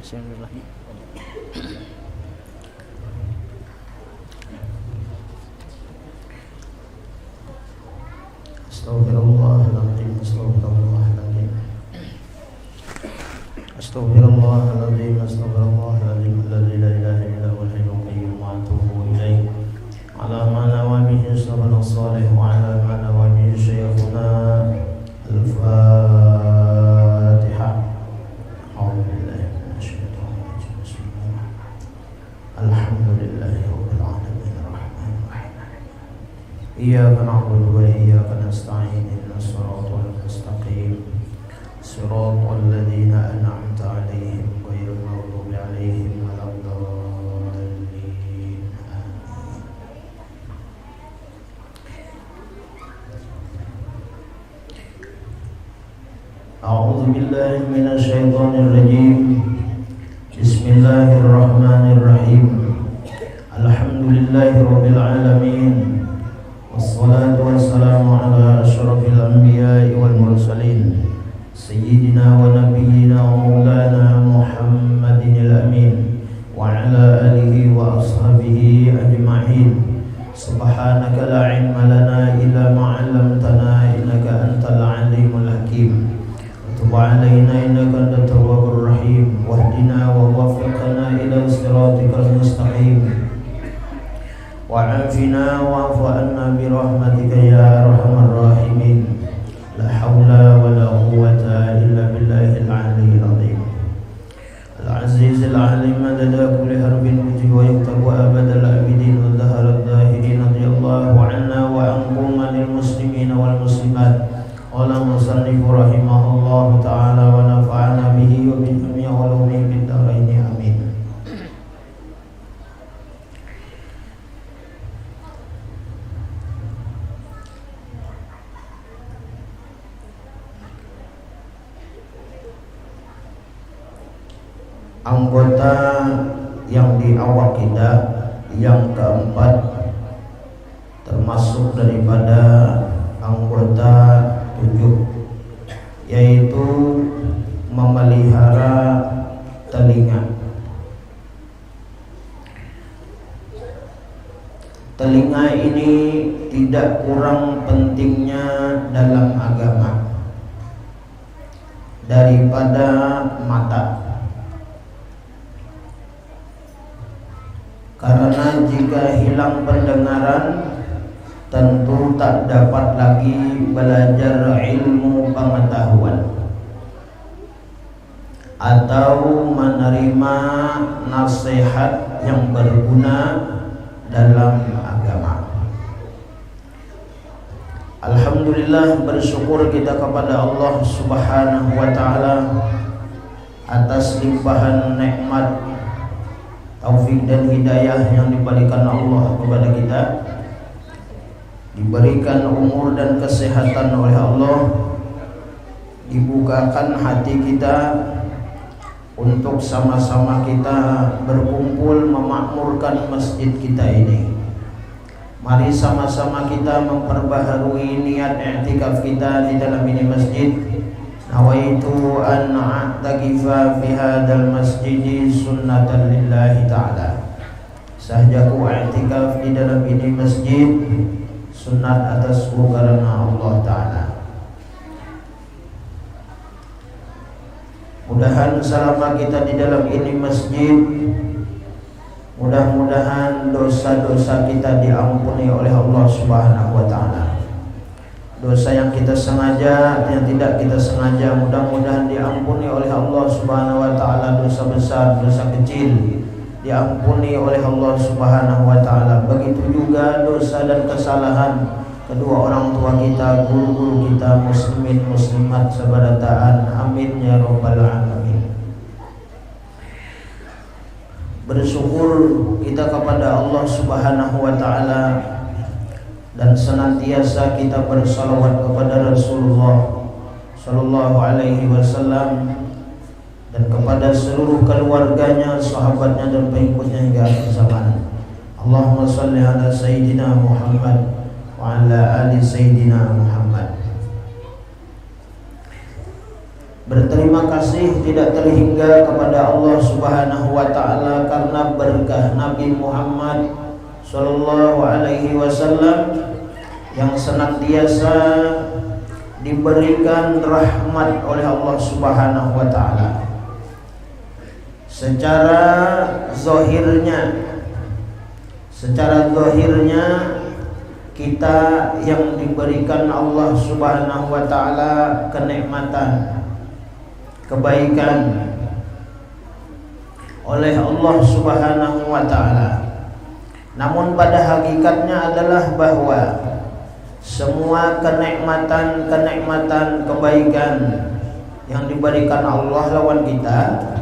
Bismillah. Astaghfirullahaladzim, astaghfirullahaladzim, astaghfirullahaladzim, astaghfirullahaladzim, alladzi la ilaha illa huwal hayyul qayyum wa atubu ilaih. Ala ma nawa bihi sabana salih wa ala ma nawa bihi syekhuna. Al-Fatihah. A'udzubillahi minasyaitonir rajim. Bismillah. Alhamdulillahi rabbil alamin arrahmanir rahim. Iyyaka na'budu wa iyyaka nasta'in. Ihdinas siratal mustaqim. Siratal ladzina an'amta 'alaihim ghairil maghdubi 'alaihim waladdallin. A'udzu billahi minasy syaithanir rajim. Bismillahirrahmanirrahim. Alhamdulillahirabbil alamin. Wassalatu wassalamu ala asyrafil anbiya'i wal mursalin sayyidina wa nabiyyina wa maulana Muhammadinil amin wa ala alihi wa ashabihi ajma'in. Subhanaka la ilma lana illa ma 'allamtana innaka antal alimul hakim. Tub 'alaina innaka antat tawwabur rahim wahdina wa waffiqna ila siratikal mustaqim. Wa'afina wa'fu anna birahmatika ya arhamar rahimin. La hawla wa la quwwata illa billahil aliyyil azim. Al-azizil alim madada kulli harbin muji wa yaktabu abadal abidin wa dhaharat dhahirin radiyallahu anna wa ankum anil muslimin wal muslimat. Qala musannif rahimahullahu ta'ala wa nafa'ana bihi wa bi jami'i ulumihi fid dharain amin. Anggota yang di awal kita yang keempat termasuk daripada anggota 7, yaitu memelihara telinga. Telinga ini tidak kurang pentingnya dalam agama daripada mata. Karena jika hilang pendengaran, tentu tak dapat lagi belajar ilmu pengetahuan atau menerima nasihat yang berguna dalam agama. Alhamdulillah, bersyukur kita kepada Allah Subhanahu wa ta'ala atas limpahan nikmat, taufik dan hidayah yang diberikan Allah kepada kita. Diberikan umur dan kesehatan oleh Allah, dibukakan hati kita untuk sama-sama kita berkumpul memakmurkan masjid kita ini. Mari sama-sama kita memperbaharui niat i'tikaf kita di dalam ini masjid. Nawaitu an a'takifa fi hadzal masjid sunnatan lillahi ta'ala. Sahjaku i'tikaf di dalam ini masjid sunnat atasku karena Allah Ta'ala. Mudahan selama kita di dalam ini masjid, mudah-mudahan dosa-dosa kita diampuni oleh Allah Subhanahu wa ta'ala. Dosa yang kita sengaja, yang tidak kita sengaja, mudah-mudahan diampuni oleh Allah Subhanahu wa ta'ala. Dosa besar, dosa kecil diampuni oleh Allah Subhanahu wa ta'ala. Begitu juga dosa dan kesalahan kedua orang tua kita, guru-guru kita, muslimin muslimat sabarataan. Amin ya rabbal alamin. Bersyukur kita kepada Allah Subhanahu wa ta'ala dan senantiasa kita bersalawat kepada Rasulullah sallallahu alaihi wasallam dan kepada seluruh keluarganya, sahabatnya dan pengikutnya hingga akhir zaman. Allahumma shalli ala sayyidina Muhammad wa ala ali sayyidina Muhammad. Berterima kasih tidak terhingga kepada Allah Subhanahu wa taala karena berkah Nabi Muhammad sallallahu alaihi wasallam yang senantiasa diberikan rahmat oleh Allah Subhanahu wa taala. Secara zahirnya kita yang diberikan Allah Subhanahu wa taala kenikmatan, kebaikan oleh Allah Subhanahu wa taala. Namun pada hakikatnya adalah bahwa semua kenikmatan kebaikan yang diberikan Allah lawan kita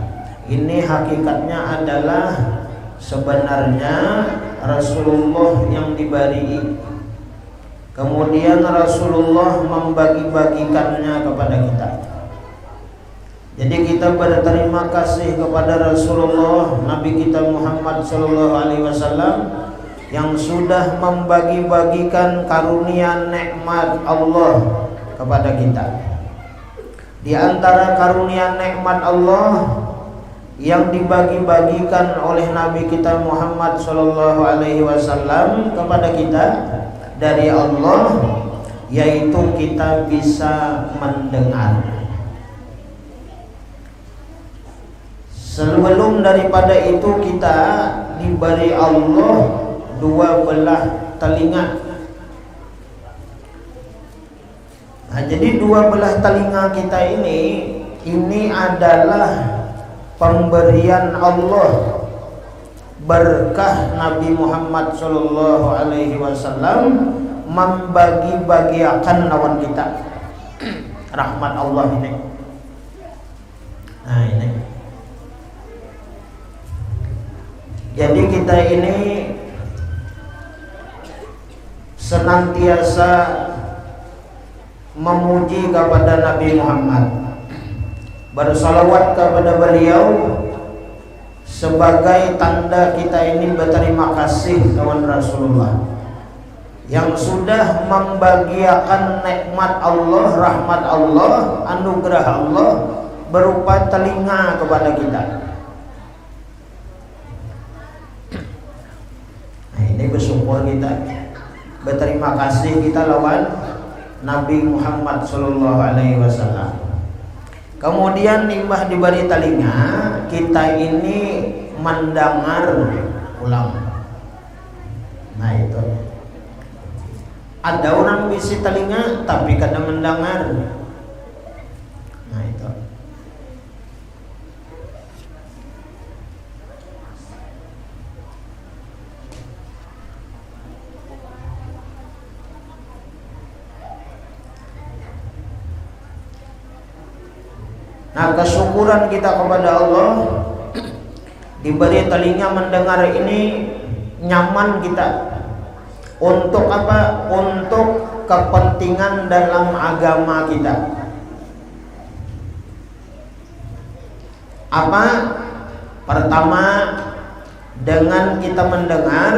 ini hakikatnya adalah sebenarnya Rasulullah yang diberi. Kemudian Rasulullah membagi-bagikannya kepada kita. Jadi kita berterima kasih kepada Rasulullah Nabi kita Muhammad sallallahu alaihi wasallam yang sudah membagi-bagikan karunia nikmat Allah kepada kita. Di antara karunia nikmat Allah yang dibagi-bagikan oleh Nabi kita Muhammad sallallahu alaihi wasallam kepada kita dari Allah, yaitu kita bisa mendengar. Sebelum daripada itu kita diberi Allah dua belah telinga. Nah, jadi dua belah telinga kita ini adalah pemberian Allah, berkah Nabi Muhammad sallallahu alaihi wasallam membagi-bagiakan lawan kita rahmat Allah ini. Nah, ini. Jadi kita ini senantiasa memuji kepada Nabi Muhammad, bersalawat kepada beliau sebagai tanda kita ini berterima kasih kepada Rasulullah yang sudah membagiakan nikmat Allah, rahmat Allah, anugerah Allah berupa telinga kepada kita. Nah, ini bersyukur kita, berterima kasih kita lawan Nabi Muhammad sallallahu alaihi wasallam. Kemudian nimbah diberi telinga, kita ini mendengar ulang. Nah, itu. Ada orang bisi telinga tapi kadang mendengar. Nah, itu. Nah, kesyukuran kita kepada Allah diberi telinga mendengar ini nyaman kita. Untuk apa? Untuk kepentingan dalam agama kita. Apa? Pertama, dengan kita mendengar,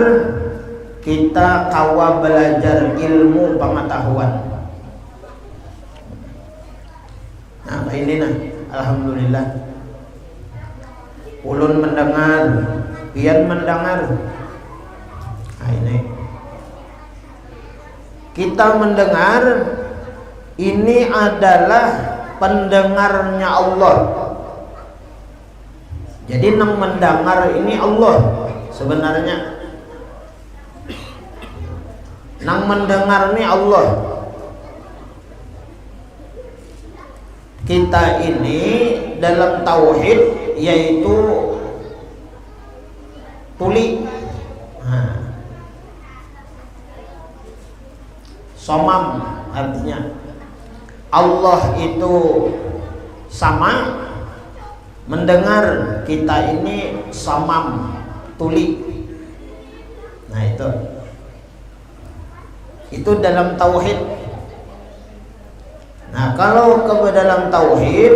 kita kawa belajar ilmu pengetahuan. Nah, ini nah, alhamdulillah. Ulun mendengar, pian mendengar. Nah, ini. Kita mendengar, ini adalah pendengarnya Allah. Jadi nang mendengar ini Allah sebenarnya. Nang mendengar ini Allah. Kita ini dalam tauhid yaitu tuli. Nah. Somam artinya Allah itu sama, mendengar, kita ini somam, tuli. Nah, itu dalam tauhid. Nah, kalau ke dalam tauhid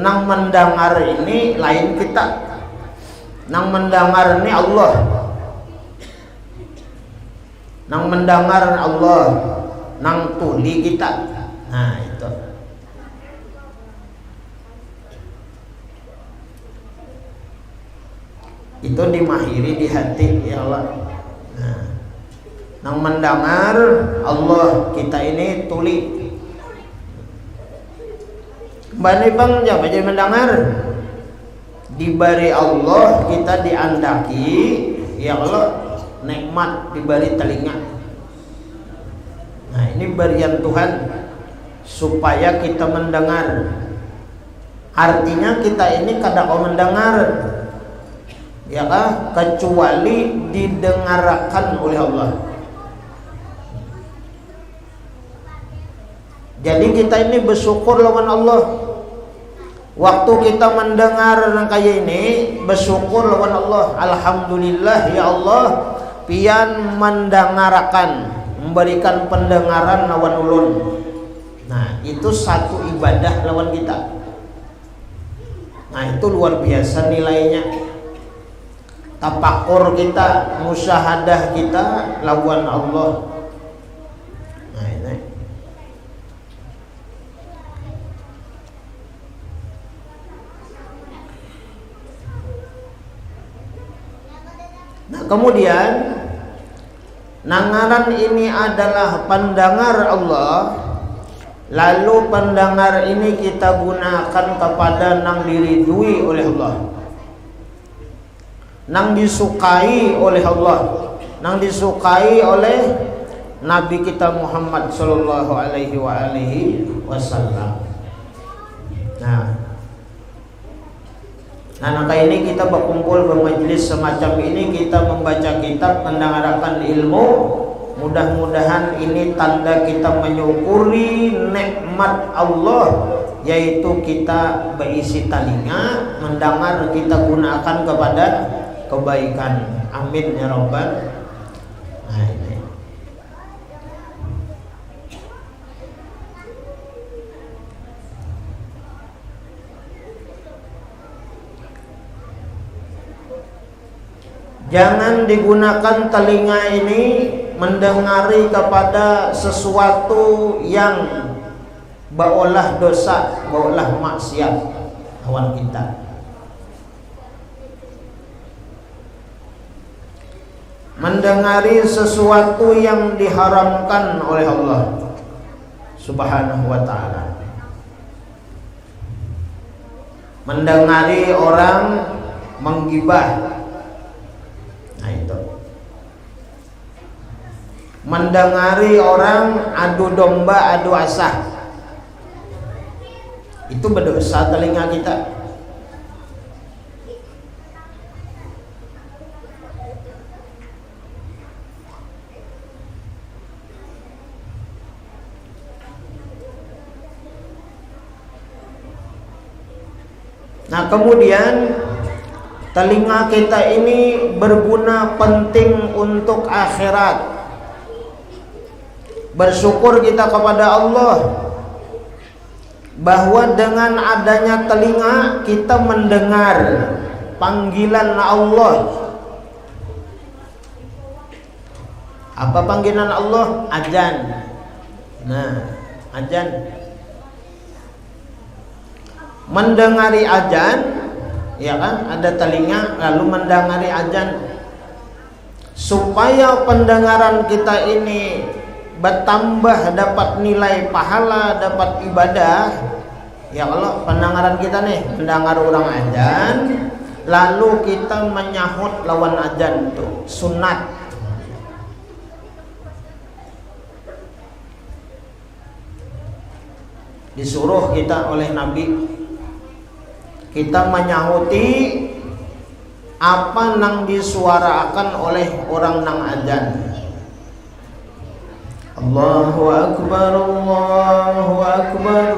nang mendengar ini lain kita. Nang mendengar ini Allah. Nang mendengar Allah, nang tuli kita. Nah, itu. itu dimahiri di hati ya Allah. Nah, nang mendengar Allah kita ini tuli. Bani bang ya jadi mendengar diberi Allah kita diandaki ya Allah nikmat diberi telinga. Nah ini berian Tuhan supaya kita mendengar. Artinya kita ini kada kau mendengar ya kah kecuali didengarkan oleh Allah. Jadi kita ini bersyukur lawan Allah. Waktu kita mendengar kayak ini bersyukur lawan Allah. Alhamdulillah ya Allah pian mendengarkan, memberikan pendengaran lawan ulun. Nah itu satu ibadah lawan kita. Nah itu luar biasa nilainya. Tapakur kita, musyahadah kita lawan Allah. Nah ini. Nah kemudian nangaran ini adalah pendengar Allah. Lalu pendengar ini kita gunakan kepada nang diridui oleh Allah, nang disukai oleh Allah, nang disukai oleh Nabi kita Muhammad sallallahu alaihi wasallam. Nah, kali ini kita berkumpul bermajlis semacam ini, kita membaca kitab, mendengarkan ilmu. Mudah-mudahan ini tanda kita menyukuri nikmat Allah, yaitu kita berisi telinga, mendengar, kita gunakan kepada kebaikan. Amin ya rabbal. Nah, ini. Jangan digunakan telinga ini mendengari kepada sesuatu yang beolah dosa, beolah maksiat lawan kita. Mendengari sesuatu yang diharamkan oleh Allah Subhanahu wa ta'ala. Mendengari orang menggibah. Nah itu. Mendengari orang adu domba, adu asah, itu berdosa telinga kita. Nah kemudian telinga kita ini berguna penting untuk akhirat. Bersyukur kita kepada Allah bahwa dengan adanya telinga kita mendengar panggilan Allah. Apa panggilan Allah? Azan. Nah, azan. Mendengari azan, ya kan? Ada telinga lalu mendengari azan. Supaya pendengaran kita ini bertambah, dapat nilai pahala, dapat ibadah. Ya Allah, pendengaran kita nih mendengar orang azan, lalu kita menyahut lawan azan itu sunat. Disuruh kita oleh Nabi, kita menyahuti apa nang disuarakan oleh orang nang azan. Allahu Akbar, Allahu Akbar,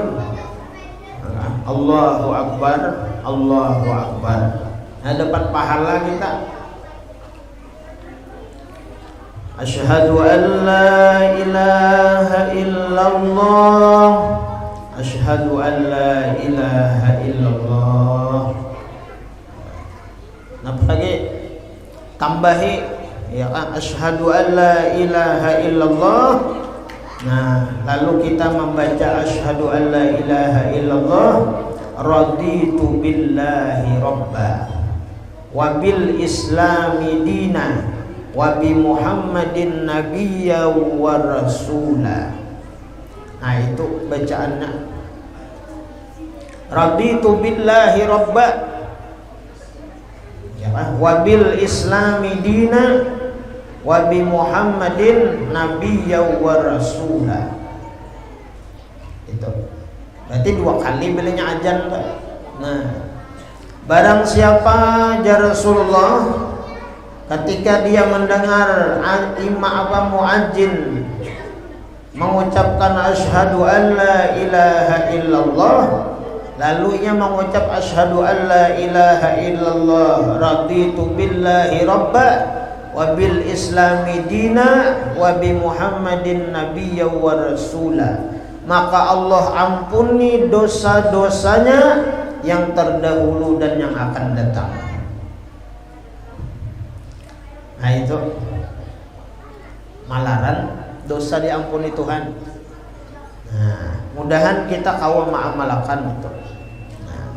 Allahu Akbar, Allahu Akbar. Nah, dapat pahala kita. Asyhadu an la ilaha illallah, asyhadu an la ilaha illallah. Napa lagi? Tambahi ya kan, asyhadu an la ilaha illallah. Nah, lalu kita membaca asyhadu an la ilaha illallah, raditu billahi rabba. wa bil islami dina wa bi Muhammadin nabiyya wa rasula. Nah itu bacaannya. Raditu billahi rabba, ya kan? Wa bil islami dina wa bi Muhammadin nabiyya wa rasula. Itu berarti 2 kali bilangnya azan, Pak. Nah, barang siapa ya Rasulullah ketika dia mendengar muadzin mengucapkan asyhadu an la ilaha illallah, lalu ia mengucap asyhadu an la ilaha illallah, raditu billahi rabba wa bil islami dina wa bi Muhammadin nabiyya wa rasula, maka Allah ampuni dosa-dosanya yang terdahulu dan yang akan datang. Nah itu malaran dosa diampuni Tuhan. Nah, mudahan kita kawa ma'amalakan itu. Nah.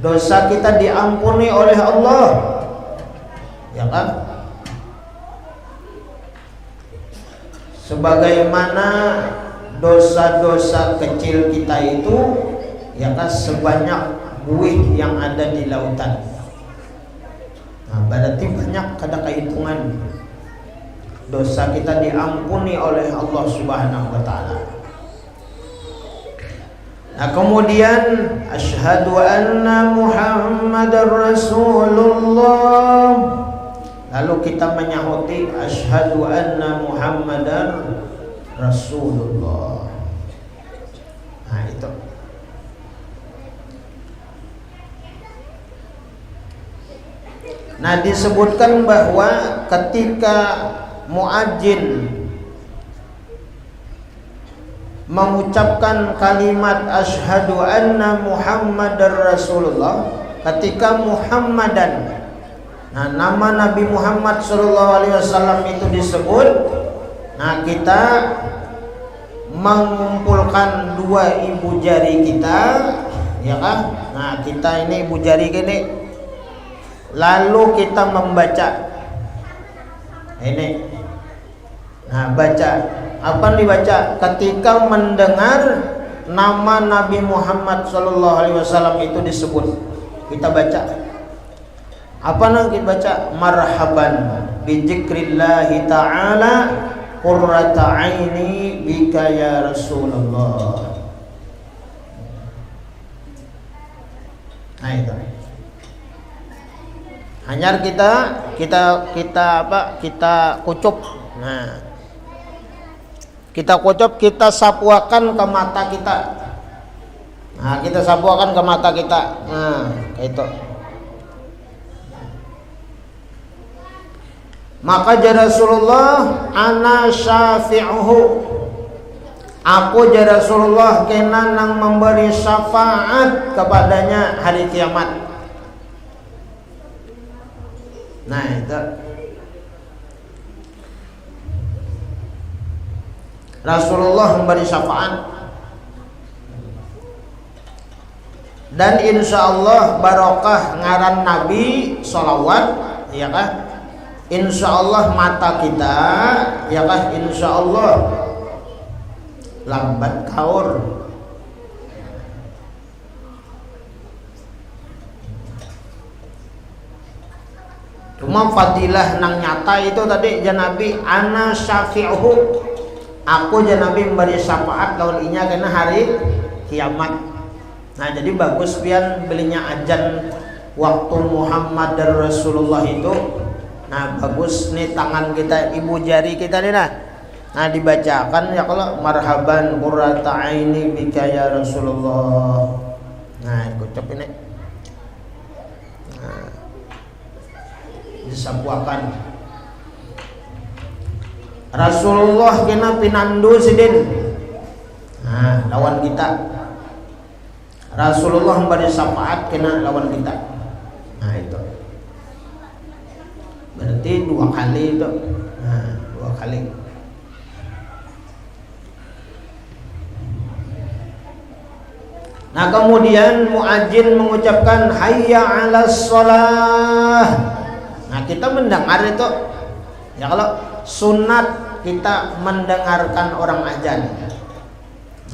Dosa kita diampuni oleh Allah, ya kan? Sebagaimana dosa-dosa kecil kita itu, ya kan, sebanyak buih yang ada di lautan. Nah, berarti banyak kada kehitungan. Dosa kita diampuni oleh Allah Subhanahu wa taala. Nah, kemudian asyhadu anna Muhammadar Rasulullah. Lalu kita menyahuti asyhadu anna Muhammadar Rasulullah. Nah, itu. Nah, disebutkan bahwa ketika muadzin mengucapkan kalimat asyhadu anna Muhammadar Rasulullah, ketika Muhammadan, nah nama Nabi Muhammad SAW itu disebut, nah kita mengumpulkan 2 ibu jari kita, ya kan? Nah kita ini ibu jari gini, lalu kita membaca ini. Nah baca apa dibaca? Ketika mendengar nama Nabi Muhammad SAW itu disebut, kita baca apa yang kita baca? Marhaban bi dzikrillahi ta'ala qurrata aini bika ya Rasulullah. Nah itu. Hanya kita kucup. Nah, kita kucup, kita sapuakan ke mata kita. Nah, kita sapuakan ke mata kita. Nah, kayak itu. Maka ya Rasulullah, ana syafi'uhu, aku ya Rasulullah kena nang memberi syafaat kepadanya hari kiamat. Nah itu Rasulullah memberi syafaat, dan insya Allah barokah ngaran Nabi sholawat, ya kan? Insya Allah mata kita, ya kan? Insya Allah lambat kaur. Cuma fadilah nang nyata itu tadi ya Nabi ana syafi'uhu, aku ya Nabi memberi syafaat lawan inya kena hari kiamat. Nah jadi bagus pian belinya ajan waktu Muhammad dan Rasulullah itu. Nah bagus nih tangan kita, ibu jari kita nih nah dibacakan ya kalau marhaban qurrata aini bika ya Rasulullah. Nah ucap ini. Nah disapuakan. Rasulullah kena pinandu sidin. Nah lawan kita. Rasulullah memberi syafaat kena lawan kita. Nah itu berarti 2 kali itu. Nah 2 kali. Nah kemudian muadzin mengucapkan hayya 'alas shalah. Nah kita mendengar itu, ya kalau sunat kita mendengarkan orang azan.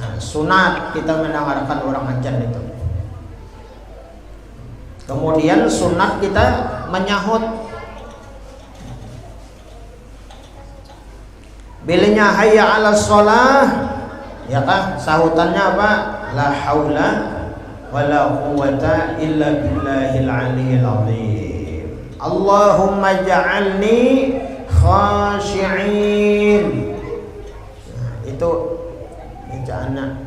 Nah sunat kita mendengarkan orang azan itu. Kemudian sunat kita menyahut. Bilanya hayya 'alas shalah, ya kan sahutannya apa? La haula wala quwwata illa billahil aliyyil azim. Allahumma ja'alni khashi'in. Nah, itu bacaannya.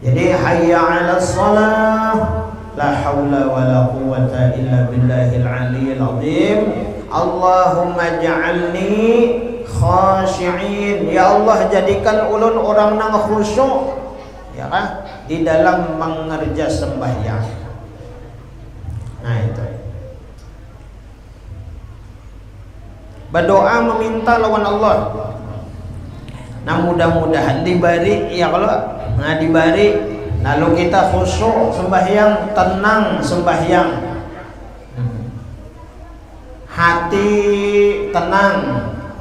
Jadi hayya 'alas shalah, la haula wala quwwata illa billahil aliyyil azim. Allahumma ja'alni khashi'in. Ya Allah, jadikan ulun orang nang khusyuk, ya kan, di dalam mengerja sembahyang. Nah itu berdoa meminta lawan Allah. Nah mudah-mudahan diberi, ya kalau nah diberi, lalu kita khusyuk sembahyang, tenang sembahyang, hati tenang,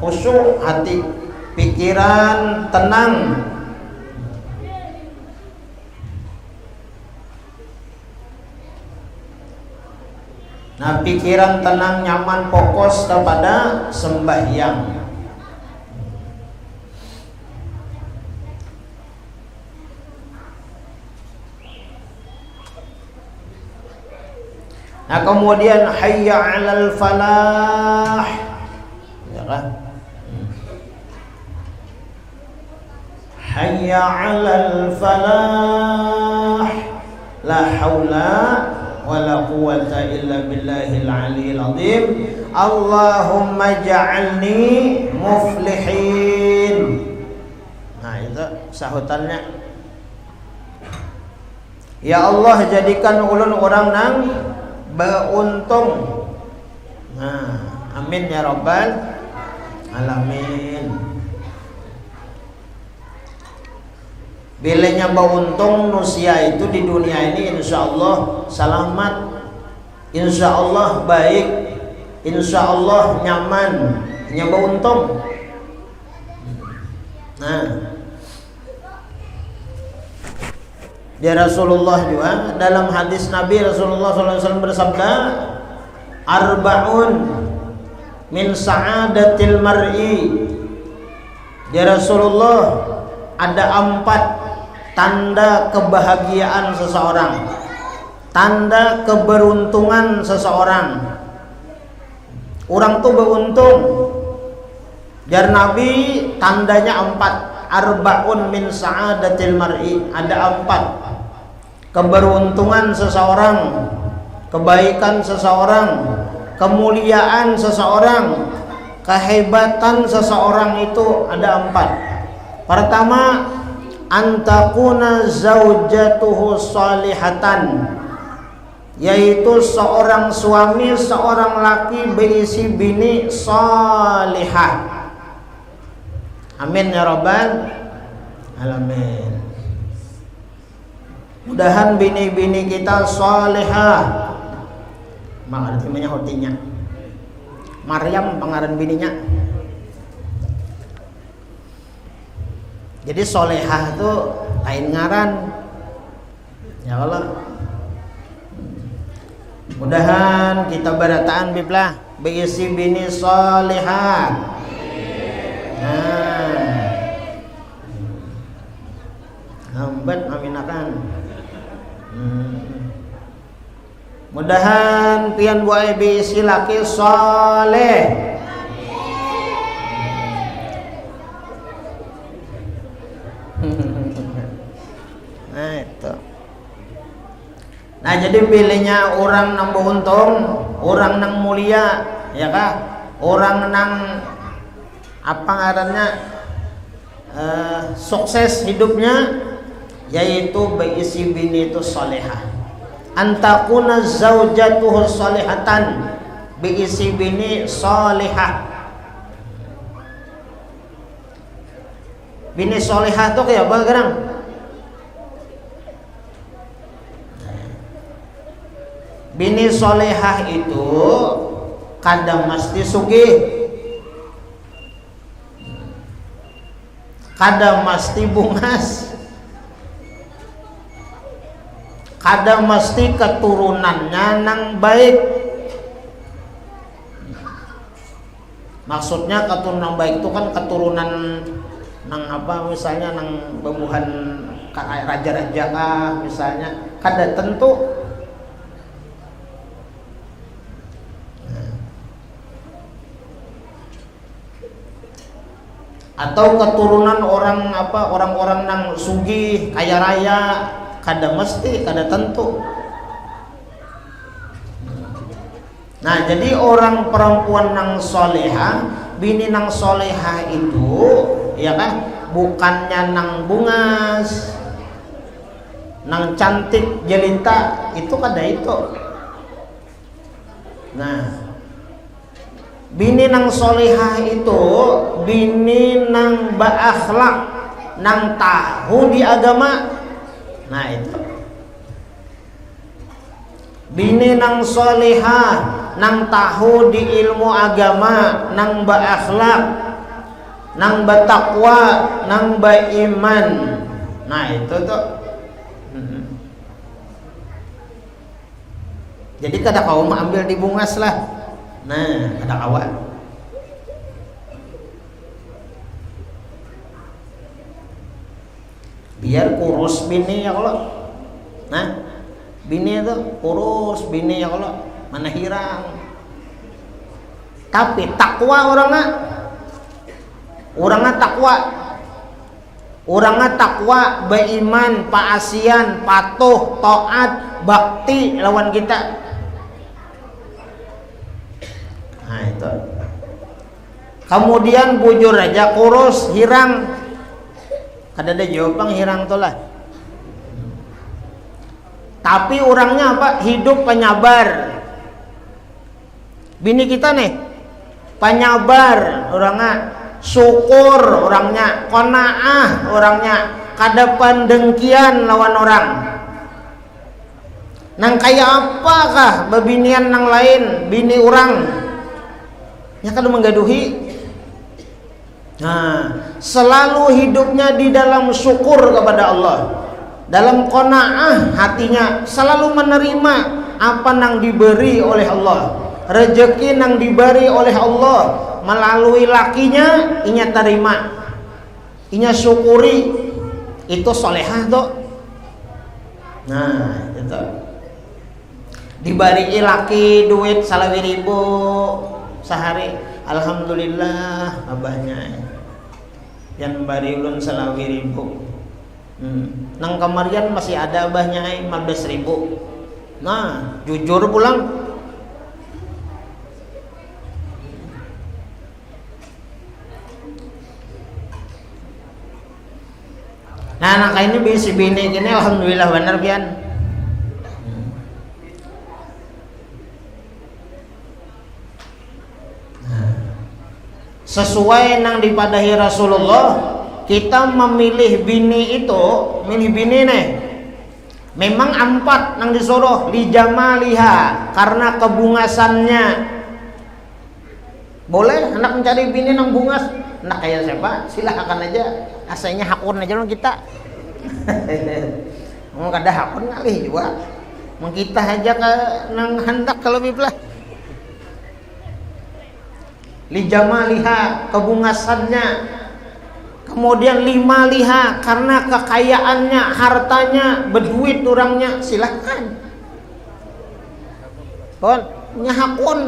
khusyuk hati, pikiran tenang. Nah pikiran tenang, nyaman, fokus kepada sembahyang. Nah kemudian hayya 'alal falah, ya kan? Hayya 'alal falah, la haula wala quwwata illa billahil aliyyil azim. Allahumma ja'alni muflihin. Nah itu sahutannya. Ya Allah, jadikan ulun orang nang beruntung. Nah, amin ya rabbal alamin. Bilanya beruntung manusia itu di dunia ini insya Allah selamat, insya Allah baik, insya Allah nyaman, hanya beruntung. Nah, di Rasulullah juga dalam hadis Nabi Rasulullah SAW bersabda, arba'un min sa'adatil mar'i. Di Rasulullah ada 4 tanda kebahagiaan seseorang, tanda keberuntungan seseorang. Orang tuh beruntung. Jar Nabi tandanya 4. Arba'un min sa'adatil mar'i, ada 4 keberuntungan seseorang, kebaikan seseorang, kemuliaan seseorang, kehebatan seseorang, itu ada 4. Pertama, antakuna zaujatuhu salihatan, yaitu seorang suami, seorang laki berisi bini salihah. Amin ya rabbal alamin. Mudahan bini-bini kita salihah. Mak arti menyahutinya Maryam pengaran bininya. Jadi solehah itu lain ngaran, ya Allah. Mudahan kita berataan biblah berisi bini solehah. Nah, hambat aminakan. Mudahan pian buai berisi laki soleh. Nah itu. Nah jadi pilihnya orang nang beruntung, orang nang mulia, ya kah? Orang nang apa ngarannya sukses hidupnya, yaitu berisi bini itu salihah. Antakuna zaujatuhu salihatan, berisi bini salihah. Bini solehah tuh kayak apa sekarang? Bini solehah itu kadang mesti sugih, kadang mesti bungas, kadang mesti keturunannya nang baik. Maksudnya keturunan baik itu kan keturunan nang apa, misalnya nang bebuhan raja-raja misalnya, kada tentu. Atau keturunan orang apa, orang-orang nang sugih kaya raya, kada mesti, kada tentu. Nah, jadi orang perempuan nang soleha, bini nang soleha itu, ya kan, bukannya nang bungas, nang cantik jelita, itu kada itu. Nah, bini nang solehah itu bini nang berakhlak, nang tahu di agama. Nah itu bini nang solehah, nang tahu di ilmu agama, nang berakhlak, nang bertakwa, nang beriman. Nah itu tuh. Jadi kada kau ambil di bungas lah. Nah, ada kawan. Biar kurus bini ya kalau. Nah, bini itu kurus bini ya kalau, mana hirang. Tapi takwa orangnya takwa. Orangnya takwa, beriman, paasian, patuh, taat, bakti lawan kita. Nah itu. Kemudian bujur aja kurus, hirang. Kada ada jawaban hirang tuh lah. Tapi orangnya apa? Hidup penyabar. Bini kita nih penyabar orangnya, syukur orangnya, qanaah orangnya, kada pendengkian lawan orang. Nang kayak apakah bebinian nang lain, bini orang ya kada menggaduhi. Nah, selalu hidupnya di dalam syukur kepada Allah, dalam qanaah hatinya, selalu menerima apa nang diberi oleh Allah, rezeki nang diberi oleh Allah melalui lakinya, inya terima, inya syukuri. Itu solehah tuh. Nah itu diberi laki duit 1.000 sehari, alhamdulillah abahnya yang bari ulun 1.000. Nang kemarian masih ada abahnya 15.000. Nah jujur pulang. Nah anak ini bisi bini ini alhamdulillah benar pian. Sesuai nang dipadahi Rasulullah, kita memilih bini itu, milih bini nih, memang 4 nang disuruh, li jamaliha, karena kebungasannya. Boleh anak mencari bini nang bungas, nak kayak siapa silahkan aja, asalnya hakun aja dong kita. Mau kada hakun kali juga, mau kita aja ke nang hendak kalau biblah. Li jamaliha, kebungasannya. Kemudian lima liha, karena kekayaannya, hartanya, berduit orangnya, silahkan. Kon, nyahakun.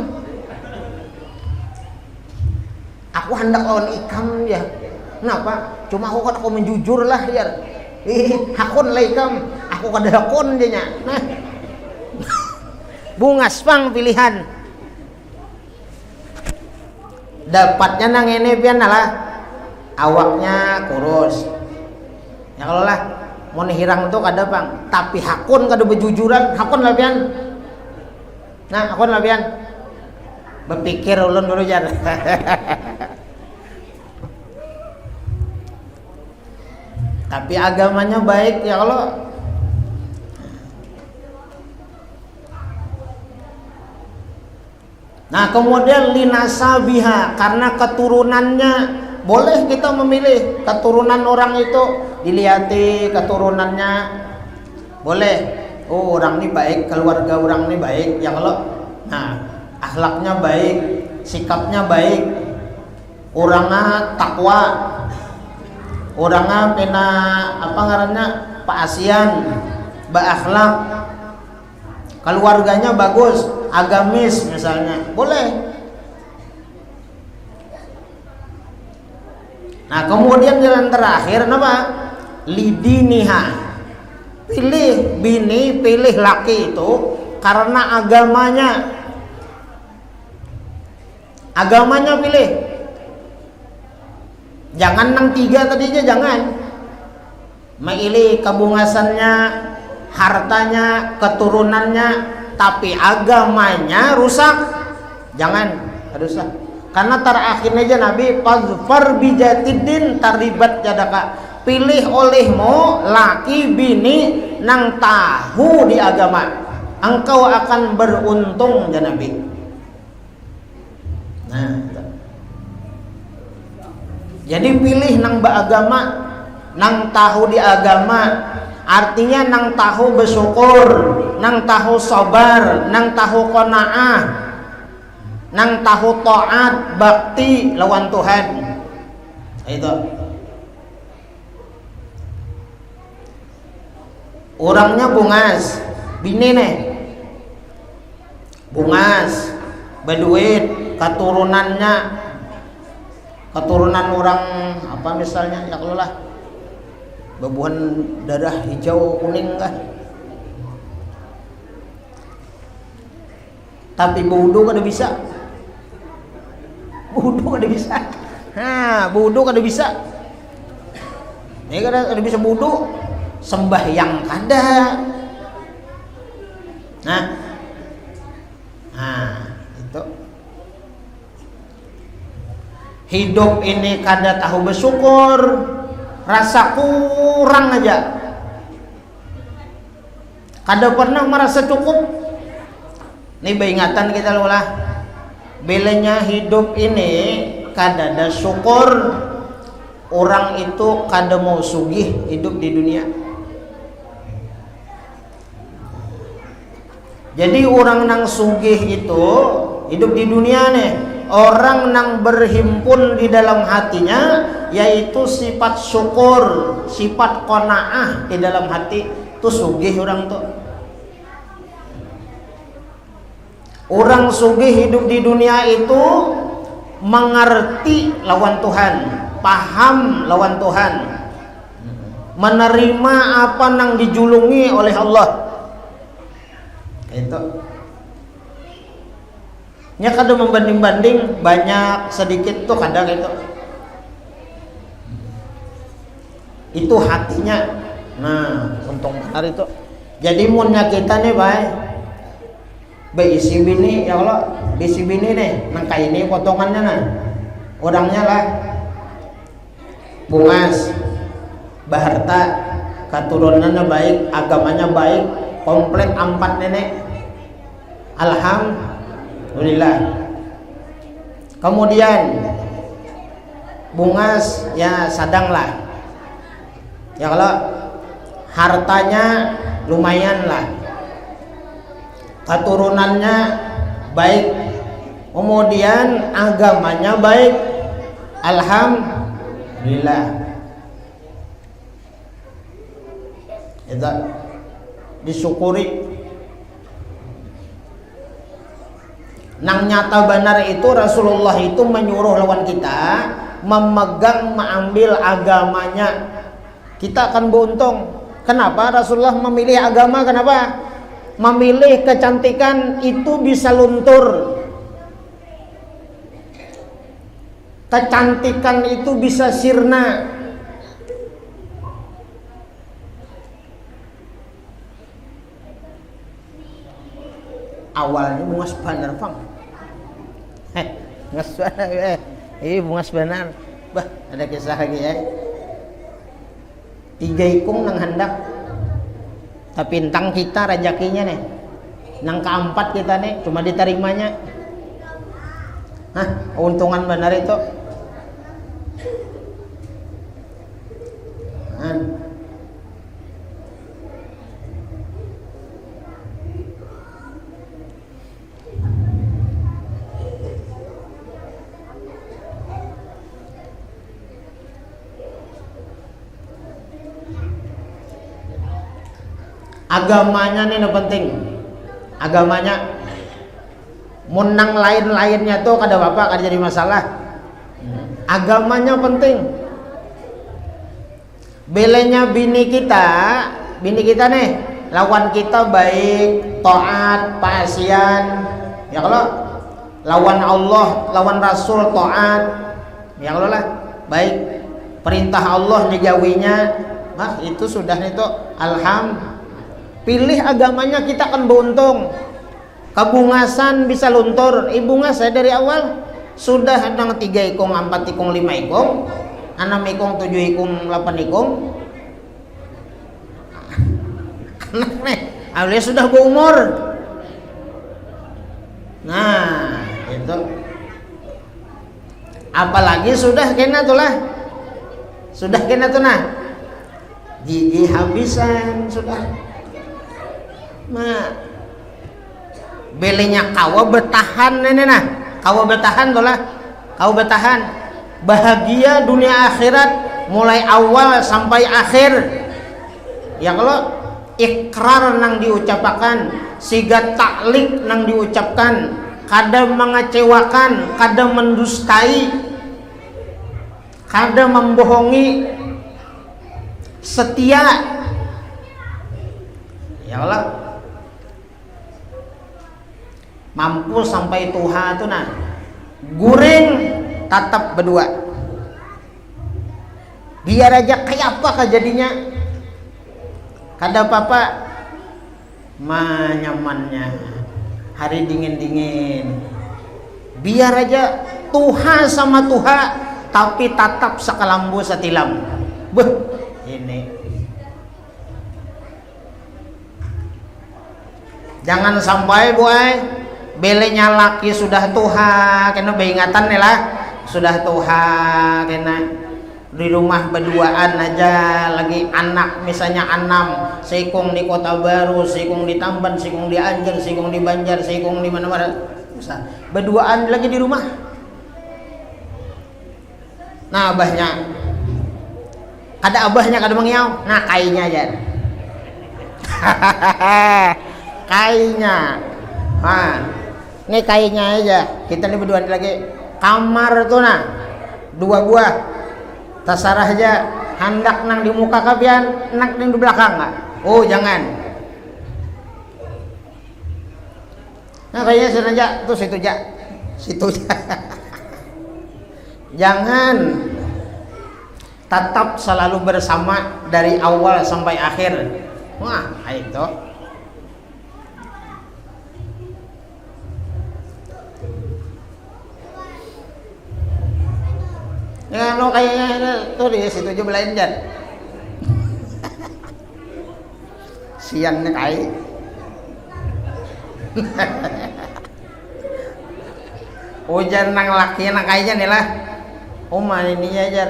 Aku hendak lawan ikam ya. Kenapa? Cuma aku menjujur lah ya. Hakun lah ikam. Aku kada hakun dia nya. Nah. Bungas pang pilihan. Dapatnya nang ini pian lah, awaknya kurus ya kalau lah mau hirang tuh kada bang, tapi hakun kada berjujuran, hakun lah pian. Nah hakun lah pian, berpikir ulun dulu jar. tapi agamanya baik ya Allah. Nah kemudian linasabiha, karena keturunannya, boleh kita memilih keturunan orang itu, dilihati keturunannya, boleh. Oh orang ini baik, keluarga orang ini baik ya Allah. Nah akhlaknya baik, sikapnya baik, orangnya takwa, orangnya pena apa ngarannya Pak Asian, berakhlak, keluarganya bagus, agamis misalnya, boleh. Nah kemudian jalan terakhir apa? Lidiniha, pilih bini, pilih laki itu karena agamanya pilih. Jangan nang tiga tadinya, jangan. Memilih kebungasannya, hartanya, keturunannya, tapi agamanya rusak, jangan rusak. Karena terakhirnya aja Nabi fazfar bijatidin taribat jadaka, pilih olehmu laki bini nang tahu di agama, engkau akan beruntung ya Nabi. Nah jadi pilih nang beragama, nang tahu di agama, artinya nang tahu bersyukur, nang tahu sabar, nang tahu qanaah, nang tahu taat, bakti lawan Tuhan. Itu orangnya bungas, bini nih bungas, berduit, keturunan orang apa misalnya ya kalau lah bebuhan darah hijau kuning kan, tapi budu kada bisa, budu kada bisa, ini kada bisa budu, sembahyang kada. Nah itu hidup ini kada tahu bersyukur, rasa kurang aja, kada pernah merasa cukup. Ini beringatan kita lah, belanya hidup ini kada ada syukur, orang itu kada mau sugih hidup di dunia. Jadi orang nang sugih itu hidup di dunia nih, orang nang berhimpun di dalam hatinya yaitu sifat syukur, sifat qanaah di dalam hati, itu sugih orang tuh. Orang sugih hidup di dunia itu mengerti lawan Tuhan, paham lawan Tuhan, menerima apa nang dijulungi oleh Allah. Itu nya kada membanding-banding, banyak sedikit tuh kadang itu hatinya. Nah untung benar itu. Jadi munnya kita nih isi bini ya Allah, isi bini nih nangka ini potongannya nah, orangnya lah bungas, baharta, keturunannya baik, agamanya baik, komplit 4 nenek, alhamdulillah. Kemudian bungas ya sadang lah ya, kalau hartanya lumayan lah, keturunannya baik, kemudian agamanya baik, alhamdulillah. Itu disyukuri. Nang nyata benar itu Rasulullah itu menyuruh lawan kita memegang, mengambil agamanya, kita akan beruntung. Kenapa Rasulullah memilih agama? Kenapa? Memilih kecantikan itu bisa luntur, kecantikan itu bisa sirna. Awalnya bungas benar Bang, bungas benar, bungas benar. Bah, ada kisah lagi ya. tiga ikung nang hendak, tapi entang kita rezekinya nih nang keempat kita nih cuma diterimanya. Untungan benar itu. Agamanya nih penting. Agamanya menang lain-lainnya tuh kada apa kada jadi masalah. Agamanya penting. Belenya bini kita nih lawan kita baik, taat, paasian. Ya kalau lawan Allah, lawan Rasul taat. Ya kalau lah baik perintah Allah dijauhinya, itu sudah itu alhamdulillah. Pilih agamanya kita akan beruntung. Kabungasan bisa luntur. Bungas saya dari awal sudah ada 3 ikung, 4 ikung, 5 ikung, 6 ikung, 7 ikung, 8 ikung. Anak nih, awalnya sudah berumur. Nah, itu. Apalagi sudah kena tuh lah. Sudah kena tuh nah. Gigi habisan sudah. Belenya kawa bertahan nenek nah, kawa bertahan tuh lah, kawa bertahan bahagia dunia akhirat mulai awal sampai akhir. Ya kalau ikrar nang diucapkan, siga taklik nang diucapkan, kada mengecewakan, kada mendustai, kada membohongi, setia. Ya Allah mampu sampai Tuhan tuh nah guring tatap berdua, biar aja kayak apa kejadinya kada apa-apa nyamannya hari dingin-dingin, biar aja Tuhan sama Tuhan tapi tatap sakalambu setilam. Ini jangan sampai boy belenya laki sudah tuha kena beingatan nih lah, sudah tuha kena di rumah berduaan aja, lagi anak misalnya 6, sikung di Kota Baru, sikung di Tamban, sikung di Anjer, sikung di Banjar, sikung di mana-mana, berduaan lagi di rumah. Nah abahnya kada mengiau, nah kainya aja. Kainya ini kainya aja, kita ini berdua lagi kamar tuh nah 2 buah tasarah aja, hendak nang di muka kabian, nak nang di belakang nggak? Oh jangan, nah kayaknya sengaja tuh situ aja jangan, tetap selalu bersama dari awal sampai akhir. Wah itu ya lo kayaknya tuh di situ aja belanja. Siang nih kai. Hujan nang laki nang kayaknya nih lah. Ini aja.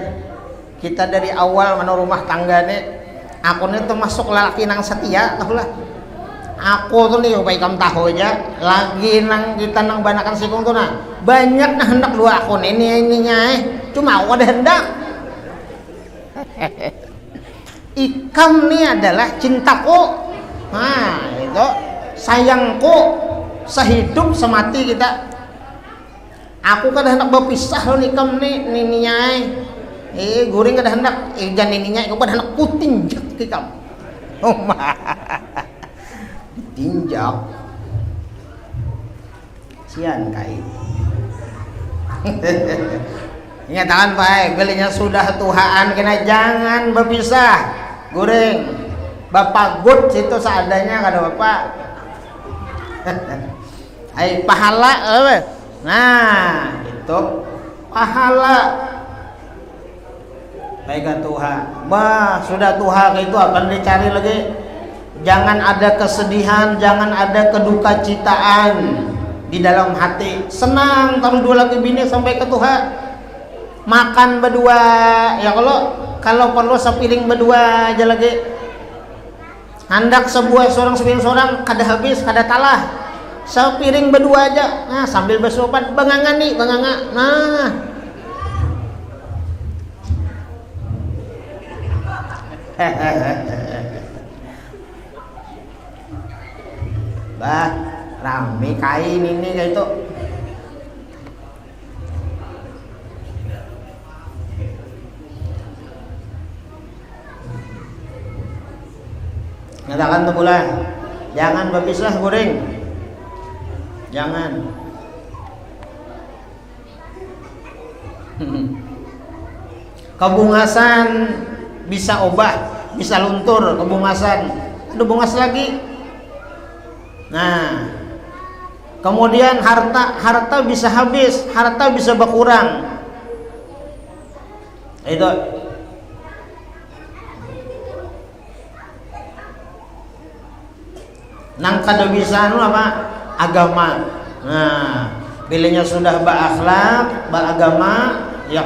Kita dari awal mana rumah tangga nih. Aku nih termasuk laki nang setia, tahu lah. Aku tuh nih baik kamu tahu aja. Lagi nang kita nang banakan sikung tuh nah. Banyak nah hendak 2 akun ininya cuma aku ada hendak. Ikam nih adalah cintaku, nah itu sayangku sehidup semati kita. Aku kada hendak berpisah loh ikam nih nininya guring kada hendak jan nininya aku kada hendak kutinjak ikam. Ditinjak sian kai. Ingatkan baik, belinya sudah Tuhan kena jangan berpisah. Goreng bapak gut situ seadanya kada bapak. Pahala nah itu pahala baik tuha. Bah, sudah tuha itu apa dicari lagi? Jangan ada kesedihan, jangan ada kedukacitaan di dalam hati. Senang kalau dua laki bini sampai ke tuha. Makan berdua, ya kalau perlu sepiring berdua aja lagi. Hendak seorang kada habis, kada talah. Sepiring berdua aja. Nah, sambil bersopan, banganga nih, banganga. Nah. Bah, rame kain ini kayak itu. Nyatakan tuh pula, jangan berpisah goreng, jangan. Kebungasan bisa obah, bisa luntur kebungasan, ada bungas lagi. Nah, kemudian harta bisa habis, harta bisa berkurang. Itu. Nang kada bisa apa? Agama. Nah, bilanya sudah berakhlak, beragama, ya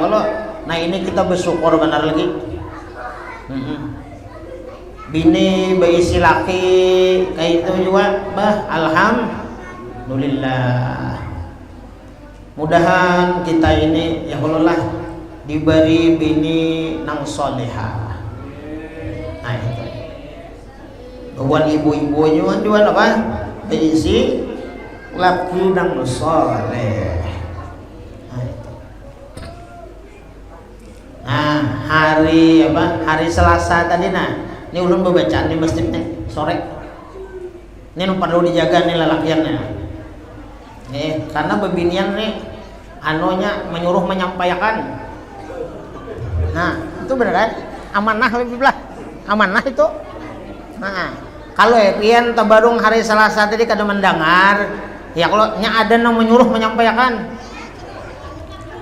nah ini kita bersyukur benar lagi. Bini berisi laki kayak itu juga, alhamdulillah. Mudahan kita ini ya Allah diberi bini nang solehah. Nah itu. Buat ibu-ibunya jual apa? Berisi laki nang soleh. Nah, hari Selasa tadi ini ulun bacaan di masjid nih sore. Ini perlu dijaga nih lelakiannya. Karena bebinian nih anonya menyuruh menyampaikan. Nah, itu benar kan? Amanah lebih belah. Amanah itu. Nah, kalau pian tabarung hari Selasa tadi kada mendengar, ya kalau ada yang menyuruh menyampaikan.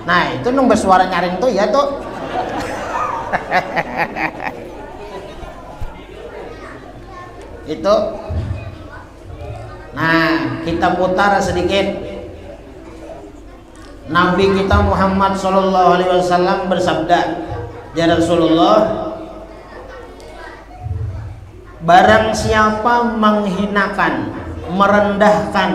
Nah, itu nung bersuara nyaring tuh ya tuh. Itu. Nah, kita putar sedikit. Nabi kita Muhammad sallallahu alaihi wasallam bersabda, ya Rasulullah, barang siapa menghinakan, merendahkan,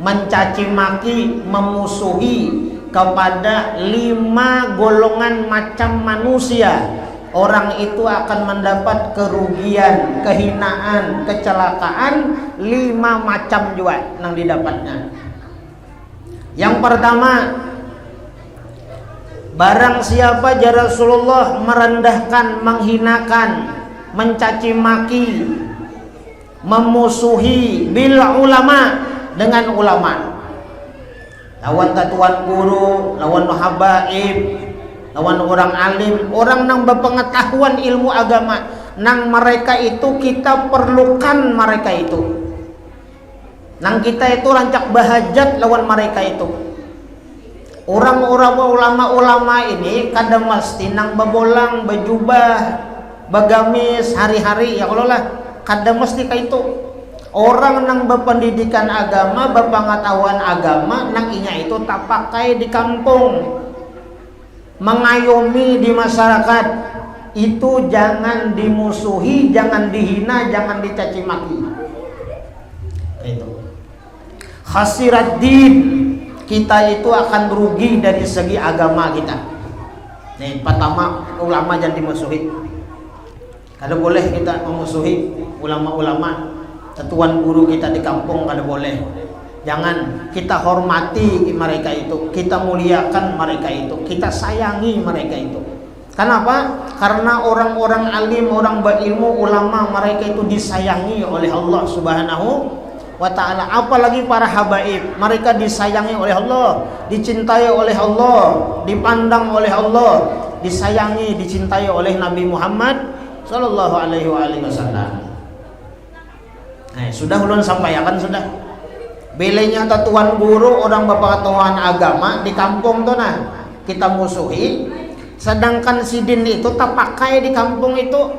mencaci maki, memusuhi kepada 5 golongan macam manusia, orang itu akan mendapat kerugian, kehinaan, kecelakaan 5 macam juga yang didapatnya. Yang pertama, barang siapa ya Rasulullah merendahkan, menghinakan, mencaci maki, memusuhi bil ulama, dengan ulama, lawan tatuan guru, lawan habaib, lawan orang alim, orang yang berpengetahuan ilmu agama, nang mereka itu kita perlukan mereka itu, nang kita itu rancak bahajat lawan mereka itu. Orang-orang ulama-ulama ini kadang mesti nang bebolang, bejubah, bagamis hari-hari ya kalau lah kadang mesti kayak itu. Orang nang berpendidikan agama, berpengetahuan agama, nang inya itu tak pakai di kampung, mengayomi di masyarakat, itu jangan dimusuhi, jangan dihina, jangan dicaci maki. Itu khasirat din, kita itu akan rugi dari segi agama kita. Nih, pertama ulama jangan dimusuhi. Kada boleh kita memusuhi ulama-ulama, tetuan guru kita di kampung kada boleh. Jangan, kita hormati mereka itu, kita muliakan mereka itu, kita sayangi mereka itu. Kenapa? Karena orang-orang alim, orang berilmu, ulama, mereka itu disayangi oleh Allah Subhanahu wa ta'ala. Apalagi para habaib, mereka disayangi oleh Allah, dicintai oleh Allah, dipandang oleh Allah, disayangi, dicintai oleh Nabi Muhammad sallallahu alaihi wasallam. Nah, sudah ulun sampaikan sudah. Belenya tetuan guru, orang berpengetahuan agama di kampung tuh kita musuhi. Sedangkan sidin itu tak pakai di kampung itu.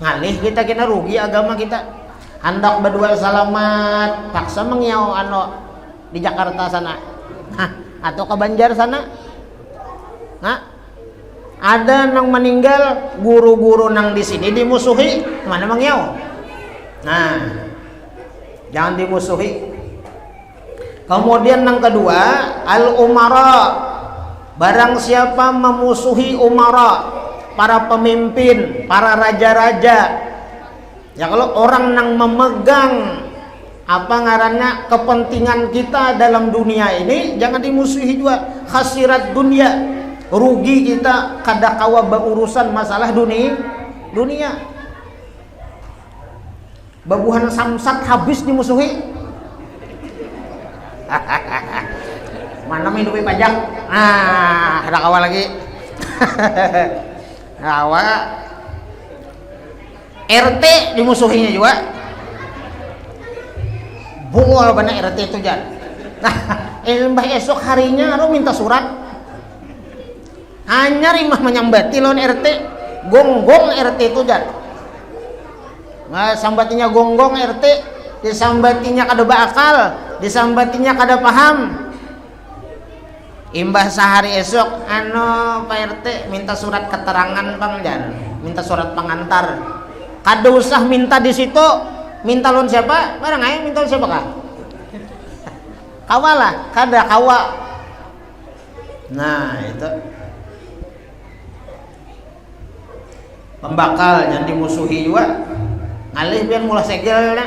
Ngalih kita kena rugi agama kita. Hendak berdua selamat, paksa mengiau di Jakarta sana. Hah, atau ke Banjar sana. Nah, ada nang meninggal, guru-guru nang di sini dimusuhi, mana mengiau. Nah, jangan dimusuhi. Kemudian yang kedua, al-umara. Barang siapa memusuhi umara, para pemimpin, para raja-raja. Ya kalau orang yang memegang apa ngarannya kepentingan kita dalam dunia ini, jangan dimusuhi juga. Khasirat dunia, rugi kita kada kawa berurusan masalah dunia. Babuhan samsat habis dimusuhi. Mana hidupi pajak? Nah, ada kawa lagi. Kawa RT dimusuhinya juga. Bungol benar RT itu jan. Nah, mbah esok harinya lu minta surat. Hanya rimah menyambati lawan RT. Gonggong RT itu jan. Nah, sambatinya gonggong RT, disambatinya kada bakal, disambatinya kada paham. Imbah sehari esok Pak RT minta surat keterangan Bang Jan, minta surat pengantar. Kada usah minta di situ, minta lon siapa? Barang aja minta lon siapa kah? Kawalah, kada kawa. Nah, itu pembakal yang dimusuhi juga. Ngalih biar mula segel na.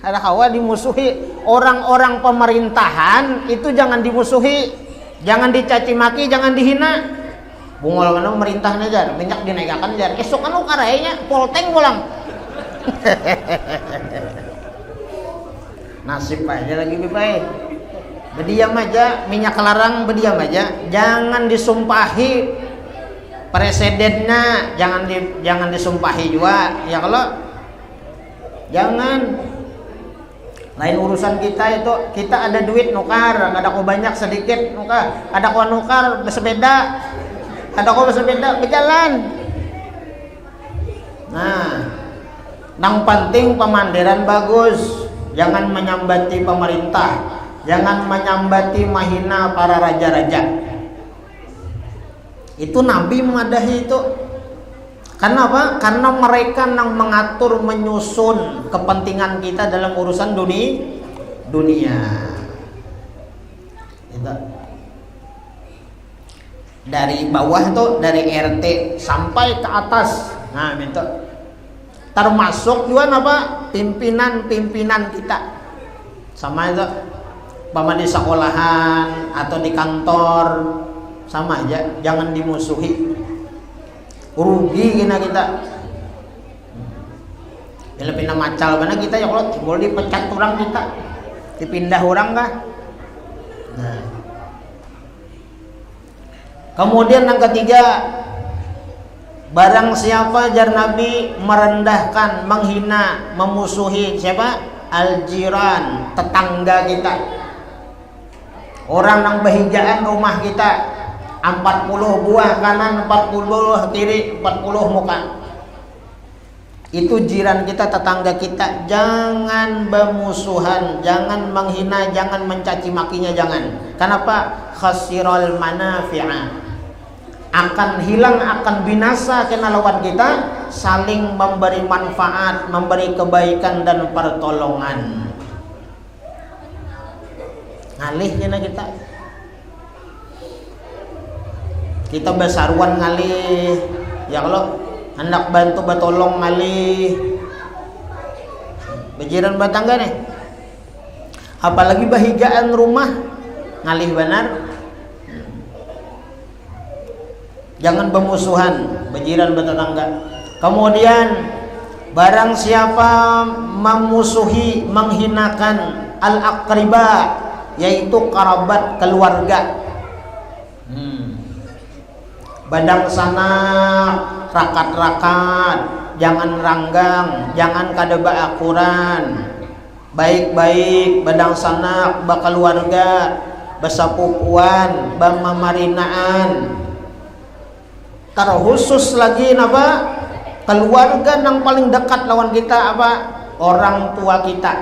Ada kawa dimusuhi. Orang-orang pemerintahan itu jangan dimusuhi, jangan dicaci maki, jangan dihina. Bungol mana pemerintahnya jar, minyak dinaikkan jar. Esok anu karayanya polteng pulang. Nasib aja lagi baik. Berdiam aja, minyak larang berdiam aja. Jangan disumpahi presidennya, jangan disumpahi juga. Ya kalau jangan. Lain urusan kita itu, kita ada duit nukar, ada kok banyak sedikit nukar, ada kok nukar bersepeda, ada kok bersepeda berjalan. Nah, yang penting pemandiran bagus, jangan menyambati pemerintah, jangan menyambati mahina para raja-raja. Itu Nabi memadahi itu. Karena apa? Karena mereka yang mengatur, menyusun kepentingan kita dalam urusan dunia. Itu. Dari bawah tuh, dari RT sampai ke atas. Nah, itu. Termasuk juga apa? Pimpinan-pimpinan kita. Sama itu. Bama di sekolahan atau di kantor, sama aja. Jangan dimusuhi. Rugi kena kita. Bila pindah macal mana kita ya kalau boleh dipecat orang kita, dipindah orang kah? Nah. Kemudian yang ketiga, barang siapa jar Nabi merendahkan, menghina, memusuhi siapa? Al-jiran, tetangga kita. Orang yang bahijaan rumah kita. 40 buah kanan, 40 kiri, 40 muka. Itu jiran kita, tetangga kita. Jangan bermusuhan, jangan menghina, jangan mencaci makinya, jangan. Kenapa? Khasiral manafi'a. Akan hilang, akan binasa kena lawan kita. Saling memberi manfaat, memberi kebaikan dan pertolongan. Ngalih kena kita. Kita besaruan ngalih, ya kalau hendak bantu batolong ngalih, bejiran batangga nih, apalagi bahigaan rumah ngalih benar. Jangan bermusuhan, bejiran batangga. Kemudian barang siapa memusuhi, menghinakan al-aqriba, yaitu kerabat keluarga. Badang sanak, rakat-rakat, jangan ranggang, jangan kada baakuran. Baik-baik badang sanak, bakeluarga, besapupuan, bamamarinaan. Terkhusus lagi apa? Keluarga yang paling dekat lawan kita apa? Orang tua kita,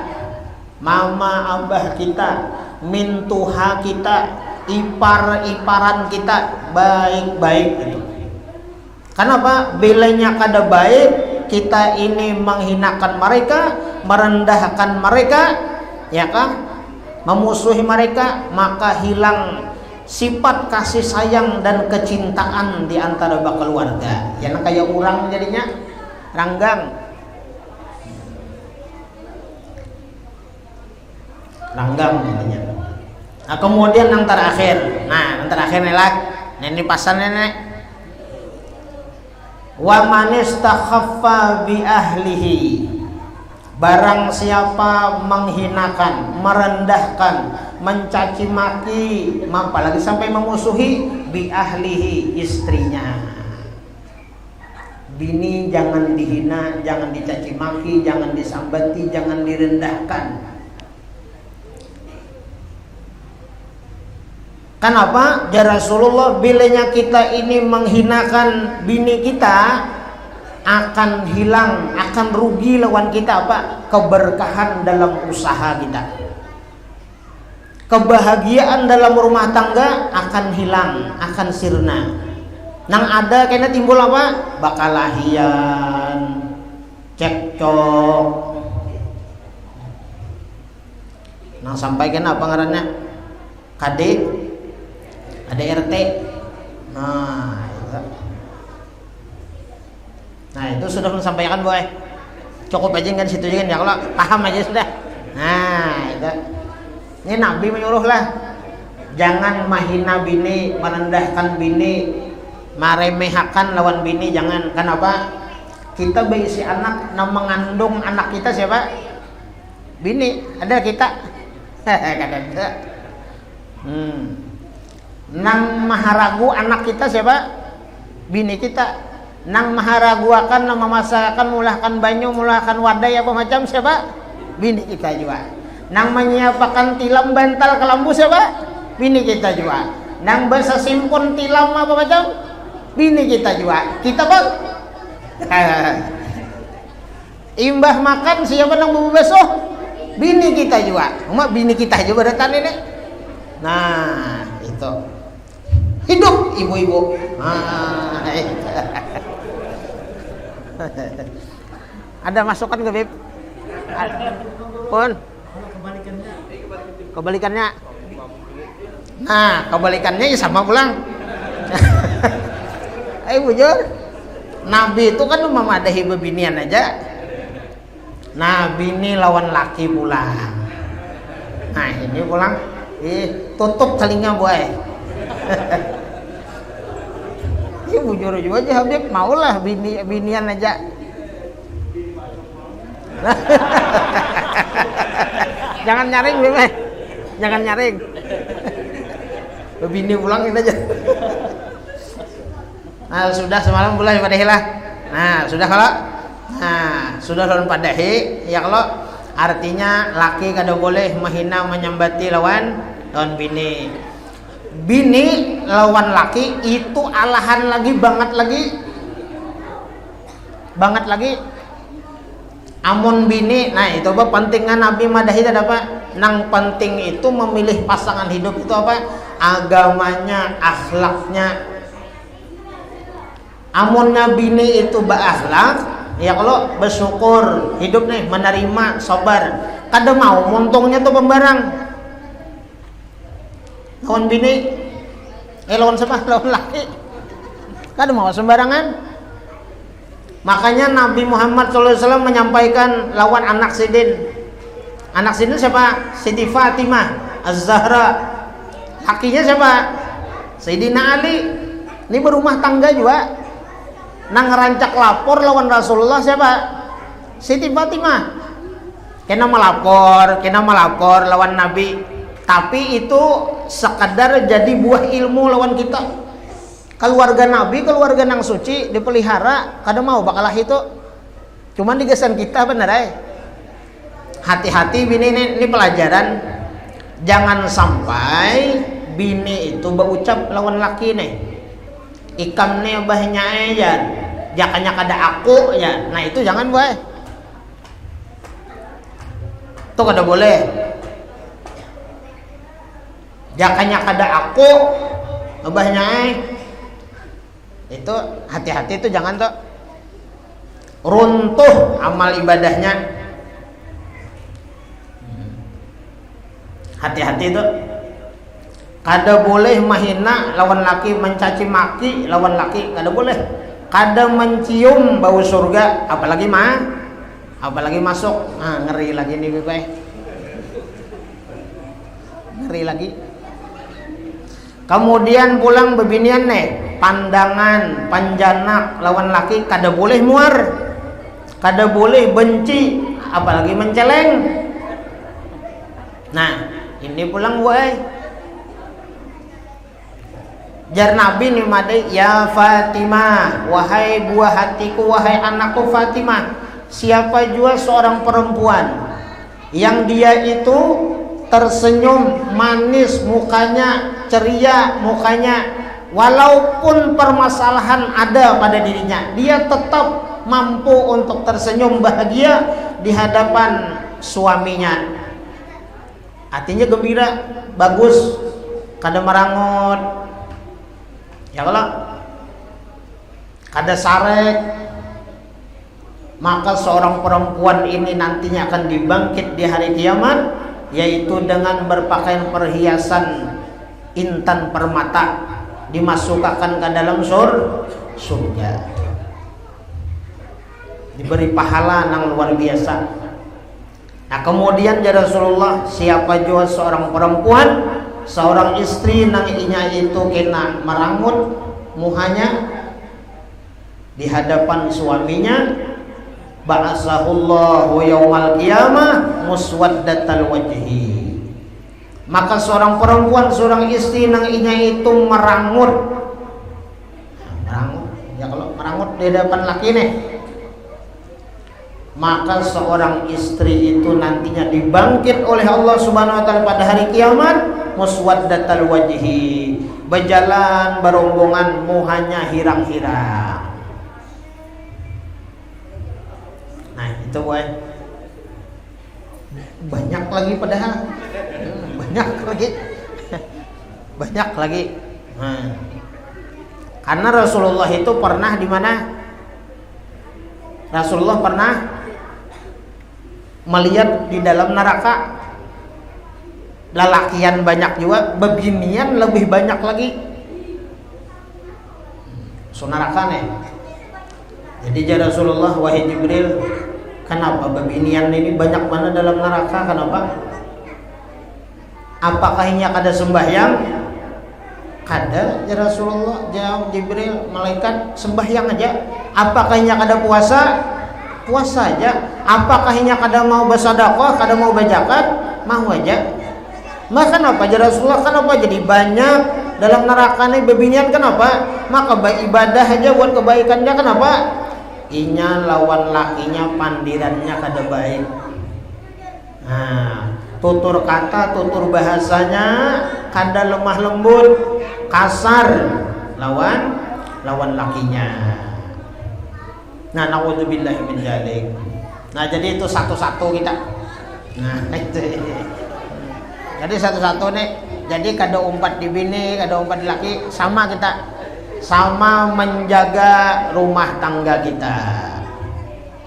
mama abah kita, mintuha kita, ipar-iparan kita, baik-baik itu. Kenapa? Bilanya kada baik, kita ini menghinakan mereka, merendahkan mereka, ya kan? Memusuhi mereka, maka hilang sifat kasih sayang dan kecintaan di antara keluarga. Ya kayak orang jadinya ranggang. Ranggang jadinya. Nah, kemudian yang terakhir. Nah, yang terakhir nih lah. Ini pasan nenek. Wa man istakhaffa bi ahlihi. Barang siapa menghinakan, merendahkan, mencaci maki, apalagi sampai memusuhi bi ahlihi, istrinya. Bini jangan dihina, jangan dicaci maki, jangan disambati, jangan direndahkan. Kenapa? Ya Rasulullah, bilanya kita ini menghinakan bini kita, akan hilang, akan rugi lawan kita apa? Keberkahan dalam usaha kita. Kebahagiaan dalam rumah tangga akan hilang, akan sirna. Nang ada kena timbul apa? Bakalahian, cekcok. Nang sampai kena apa ngarannya? KDRT. Nah itu sudah menyampaikan boy. Cukup aja kan situ aja kan ya, kalau paham aja sudah. Nah itu. Ini Nabi menyuruh lah, jangan mahina bini, merendahkan bini, meremehkan lawan bini, jangan. Kenapa? Kita berisi anak, yang mengandung anak kita siapa? Bini. Ada kita. Ada. Nang maharagu anak kita siapa? Bini kita. Nang maharaguakan, nang memasakkan, mulahkan banyu, mulahkan wadai apa macam siapa? Bini kita juga. Nang menyiapkan tilam bantal kelambu siapa? Bini kita juga. Nang bersasimpun tilam apa macam? Bini kita juga. Kita bang. Imbah makan siapa nang bebesoh? Bini kita juga. Umat bini kita juga datang ini. Nah itu. Hidup ibu-ibu. Ada masukan ke Bib? Pun kebalikannya. Nah, kebalikannya ya sama pulang. Bujur. Nabi itu kan memadahi bebinian aja. Nabi ini lawan laki pulang. Nah, ini pulang. Tutup telinga boy. Bujur juga aja Habib, maulah binian aja. Jangan nyaring Bib, jangan nyaring. Bini pulang kita aja. Nah sudah semalam boleh padahi lah. Nah sudah kalau, nah sudah lawan padahi ya, kalau artinya laki kada boleh menghina menyambati lawan bini. Bini lawan laki itu alahan lagi banget lagi. Amun bini, nah itu apa pentingan Nabi madahi tadi apa? Nang penting itu memilih pasangan hidup itu apa? Agamanya, akhlaknya. Amunnya bini itu berakhlak, ya kalau bersyukur hidup nih, menerima, sabar. Kada mau untungnya tuh pembarang. Lawan bini, lawan siapa? Lawan laki. Kada mau sembarangan. Makanya Nabi Muhammad SAW menyampaikan lawan anak Sidin. Anak Sidin siapa? Siti Fatimah Az-Zahra. Lakinya siapa? Sayyidina Ali. Ini berumah tangga juga. Nang ngerancak lapor lawan Rasulullah siapa? Siti Fatimah. Kena melapor lawan Nabi. Tapi itu sekadar jadi buah ilmu lawan kita. Keluarga Nabi, keluarga nang suci dipelihara, kada mau bakalah itu. Cuman digesan kita bener ay. Hati-hati bini ini pelajaran. Jangan sampai bini itu berucap lawan laki nih, ikam nih bahnya aja, jakanya kada aku ya. Nah itu jangan boy, itu kada boleh. Jakanya kada aku, bahnya itu hati-hati, itu jangan tuh, runtuh amal ibadahnya. Hati-hati itu. Kada boleh menghina lawan laki, mencaci maki lawan laki, kada boleh. Kada mencium bau surga, apalagi masuk. Nah, ngeri lagi nih Bebe. Ngeri lagi. Kemudian pulang bebinian nih, pandangan panjanak lawan laki kada boleh muar. Kada boleh benci, apalagi menceleng. Nah, ini pulang boy. Jar Nabi nih madai, ya Fatimah, wahai buah hatiku, wahai anakku Fatimah, siapa jua seorang perempuan yang dia itu tersenyum manis, mukanya ceria, mukanya walaupun permasalahan ada pada dirinya, dia tetap mampu untuk tersenyum bahagia di hadapan suaminya. Artinya gembira, bagus, kada merangut. Ya kalau kada sarek, maka seorang perempuan ini nantinya akan dibangkit di hari kiamat, yaitu dengan berpakaian perhiasan intan permata, dimasukkan ke dalam surga, diberi pahala yang luar biasa. Nah kemudian ya Rasulullah, siapa jua seorang perempuan, seorang istri nang inya itu kena merangut muhanya di hadapan suaminya, ba'asahullahu yaumal qiyamah muswaddatal wajhi. Maka seorang perempuan, seorang istri nang inya itu merangut, ya kalau merangut di hadapan laki nih, maka seorang istri itu nantinya dibangkit oleh Allah Subhanahu wa taala pada hari kiamat muswaddatal wajhi, berjalan berombongan muhanya hirang-hirang. Nah itu boy, banyak lagi padahal, banyak lagi. Nah, karena Rasulullah itu pernah di mana? Rasulullah pernah melihat di dalam neraka lalakian banyak juga, bebinian lebih banyak lagi. So neraka nih. Jadi ya Rasulullah, wahai Jibril, kenapa bebinian ini banyak mana dalam neraka? Kenapa? Apakah ini kada sembahyang? Kada ya Rasulullah, jawab Jibril, malaikat, sembahyang aja. Apakah ini kada puasa? Puasa aja. Apakah ini kada mau bersedekah, kada mau berzakat? Mau aja. Maka kenapa ya Rasulullah, kenapa jadi banyak dalam neraka nih bebinian? Kenapa? Maka ibadah aja buat kebaikannya. Kenapa? Inya lawan lakinya pandirannya kada baik. Nah, tutur kata, tutur bahasanya kada lemah lembut, kasar lawan lakinya. Nah, naudzubillahi min dzalik. Nah, jadi itu satu-satu kita. Nah, itu. Jadi satu-satu nih. Jadi kada umpat di bini, kada umpat di laki, sama kita. Sama menjaga rumah tangga kita.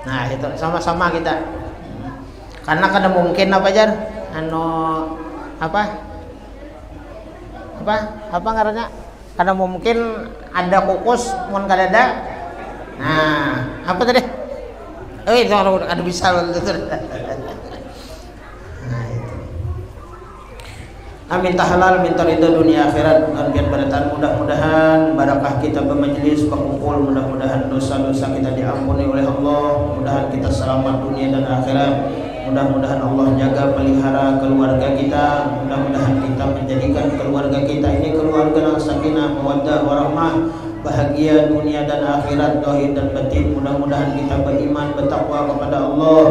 Nah, itu sama-sama kita. Karena kada mungkin apa Jar? Apa ngarannya? Kada mungkin ada kukus mun kada ada. Nah, apa tadi? Ada bisa. Minta halal, minta ridha dunia akhirat, dan barakan mudah-mudahan barakah kita bermajlis berkumpul, mudah-mudahan dosa-dosa kita diampuni oleh Allah, mudah-mudahan kita selamat dunia dan akhirat, mudah-mudahan Allah jaga pelihara keluarga kita, mudah-mudahan kita menjadikan keluarga kita ini keluarga yang sakinah, mawaddah, warahmah, bahagia dunia dan akhirat, zahir dan batin. Mudah-mudahan kita beriman, bertakwa kepada Allah.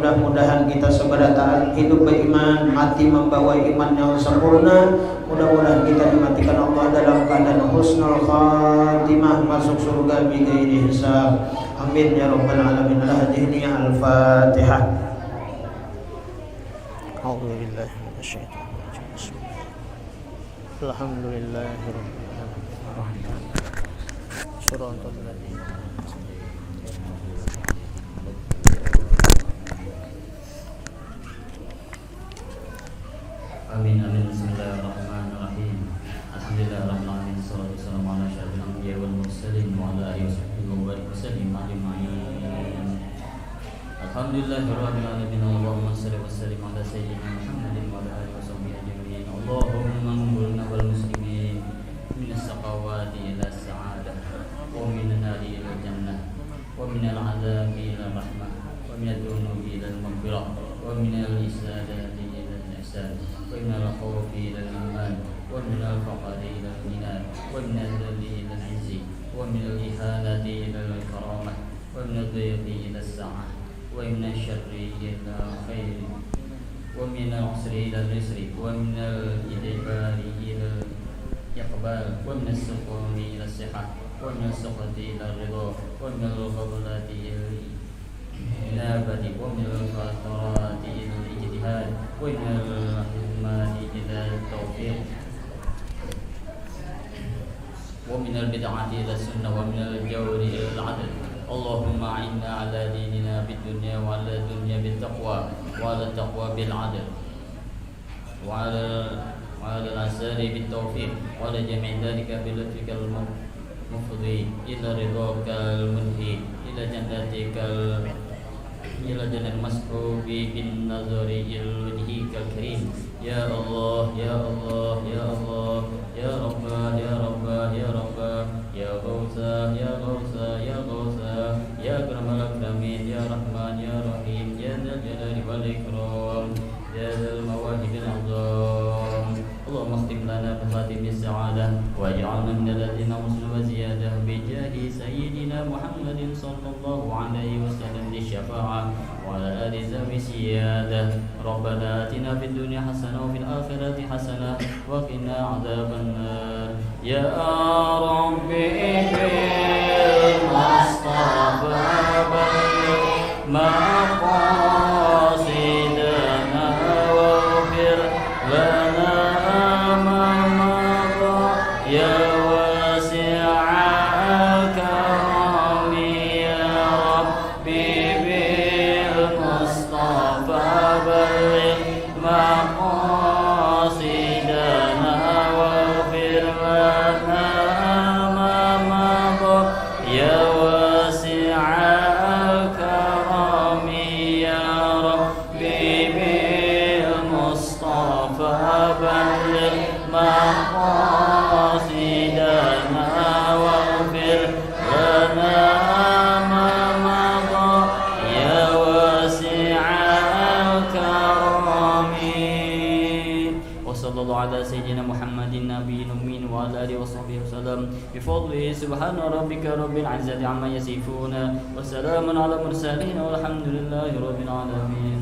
Mudah-mudahan kita seberata hidup beriman, mati membawa iman yang sempurna. Mudah-mudahan kita dimatikan Allah dalam keadaan husnul khatimah, masuk surga bighairi hisab. Amin ya rabbal alamin. Al-Fatihah. A'udzubillahi minasyaitonir rajim. Alhamdulillahirabbil alamin. Shiratal ladzina Amin amin. Bismillahirrahmanirrahim. Alhamdulillahirrahmanirrahim. Salatu wassalamu ala asyrafil anbiya'i wal mursalin wa ala alihi washabbihi wa barik wasallim ajma'in. Alhamdulillahirabbil alamin. Allahumma shalli wa sallim ala sayyidina Muhammadin wa ala alihi washabbihi ajma'in. Allahumma anqulna wal muslimin minas saqawati ila sa'adah wa minan nari ila jannah wa minal 'adzabi ila rahmah wa minad dunubi ila maghfirah wa minal isadati ila ihsan ومن الخوف إلى الإيمان ومن الفقر إلى الغنى ومن الذل إلى العز ومن الإهانة إلى الكرامة ومن الضيق إلى السعة ومن الشر إلى الخير ومن العسر إلى اليسر ومن الإدبار إلى الإقبال ومن السقوم إلى الصحة ومن السخط إلى الرضا ومن الغفلة إلى الإنابة ومن الفترات إلى الاجتهاد ومن إلى التوفيق ومن البدعة إلى السنة ومن الجور إلى العدل. اللهم أعنا على ديننا بالدنيا وعلى الدنيا بالتقوى وعلى التقوى بالعدل وعلى العسار بالتوفيق وعلى جميع ذلك بلطفك المفضي إلى رضاك المنهي إلى جنتك إلى جنة المسحوب بالنظر إلى وجهك الكريم. يا الله يا الله يا الله يا رب يا رب يا رب يا غوث يا غوث يا غوث يا أكرم الأكرمين يا رحمن يا رحيم يا ذا الجلال والإكرام يا ذا المواهب العظام. اللهم اختم لنا بخاتم السعادة واجعلنا من الذين وصلوا وزيادة بجاه سيدنا محمد صلى الله عليه وسلم للشفاعة وعلى آل ذوي السيادة. ربنا آتنا في الدنيا حسنة وفي الآخرة حسنة وقنا عذاب النار. يا رب بالمصطفى بلغ مقاصدنا واغفر لنا ما مضى يا واسع الكرم يا ربي بالمصطفى بلغ مقاصدنا واغفر لنا ما مضى يا واسع الكرم يا ربي بالمصطفى بلغ مقاصدنا واغفر لنا ما مضى يا واسع الكرم. وصلى الله على سيدنا محمد النبي الأمين وعلى آله وصحبه وسلم بفضله. سبحان ربك رب العزة عما يصفون وسلام على المرسلين والحمد لله رب العالمين.